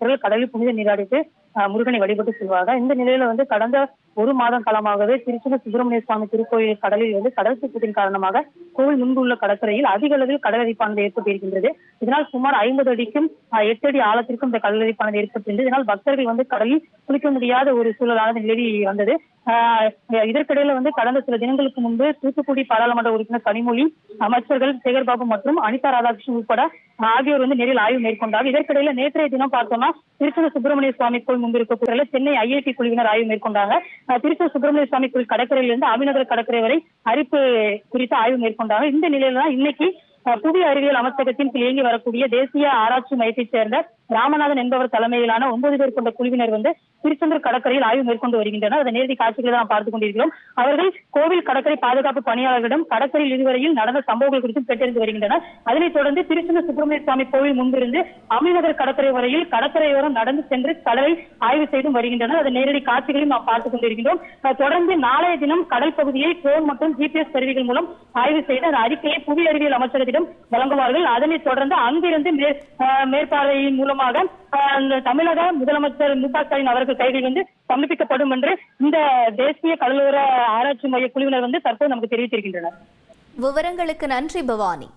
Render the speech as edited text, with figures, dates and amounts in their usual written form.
பக்தர்கள் கடலில் புனித நீராடிட்டு முருகனை வழிபட்டு செல்வாங்க. இந்த நிலையில கடந்த ஒரு மாதம் காலமாகவே திருச்செந்தூர் சுப்பிரமணிய சுவாமி திருக்கோயில் கடலில் கடல் சீற்றத்தின் காரணமாக கோவில் முன்பு உள்ள கடற்கரையில் அதிக அளவில் கடலரிப்பானது ஏற்பட்டிருக்கின்றது. இதனால் சுமார் 50 அடிக்கும் 8 அடி ஆழத்திற்கும் இந்த கடலரிப்பானது ஏற்பட்டிருந்தது. இதனால் பக்தர்கள் கடலில் குளிக்க முடியாத ஒரு சூழலானது நிலவி வந்தது. இதற்கிடையில கடந்த சில தினங்களுக்கு முன்பு தூத்துக்குடி பாராளுமன்ற உறுப்பினர் கனிமொழி, அமைச்சர்கள் சேகர்பாபு மற்றும் அனிதா ராதாகிருஷ்ணன் உட்பட ஆகியோர் நேரில் ஆய்வு மேற்கொண்டார். இதற்கிடையில நேற்றைய தினம் பார்த்தோம்னா திருச்செந்தூர் சுப்பிரமணிய சுவாமி கோயில் முன்பு இருக்கக்கூடிய சென்னை ஐஐடி குழுவினர் ஆய்வு மேற்கொண்டாங்க. திருச்செந்தூர் சுப்பிரமணிய சுவாமி கோயில் கடற்கரையிலிருந்து அமிநகர் கடற்கரை வரை அரிப்பு குறித்து ஆய்வு மேற்கொண்டாங்க. இந்த நிலையில தான் இன்னைக்கு புவி அறிவியல் அமைச்சகத்தின் கீழ் இயங்கி வரக்கூடிய தேசிய ஆராய்ச்சி மையத்தைச் சேர்ந்த ராமநாதன் என்பவர் தலைமையிலான 9 பேர் கொண்ட குழுவினர் திருச்செந்தூர் கடற்கரையில் ஆய்வு மேற்கொண்டு வருகின்றனர். அதை நேரடி காட்சிகளை தான் பார்த்துக் கொண்டிருக்கிறோம். அவர்கள் கோவில் கடற்கரை பாதுகாப்பு பணியாளர்களிடம் கடற்கரையில் இதுவரையில் நடந்த சம்பவங்கள் குறித்தும் கேட்டறிந்து வருகின்றனர். அதனைத் தொடர்ந்து திருச்செந்தூர் சுப்பிரமணிய சுவாமி கோவில் முன்பிருந்து அமிநகர் கடற்கரை வரையில் கடற்கரையோரம் நடந்து சென்று கடலை ஆய்வு செய்தும் வருகின்றனர். அதை நேரடி காட்சிகளையும் நாம் பார்த்துக் கொண்டிருக்கின்றோம். தொடர்ந்து நாளைய தினம் கடல் பகுதியை ட்ரோன் மற்றும் ஜிபிஎஸ் கருவிகள் மூலம் ஆய்வு செய்து அந்த அறிக்கையை புவி அறிவியல் அமைச்சகத்திடம் வழங்குவார்கள். அதனைத் தொடர்ந்து அங்கிருந்து மேற்பார்வையின் மூலமாக தமிழக முதலமைச்சர் மு.க.ஸ்டாலின் அவர்கள் கைகளில் சமர்ப்பிக்கப்படும் என்று இந்த தேசிய கடலோர ஆராய்ச்சி மைய குழுவினர் தற்போது நமக்கு தெரிவித்திருக்கின்றனர். விவரங்களுக்கு நன்றி பவானி.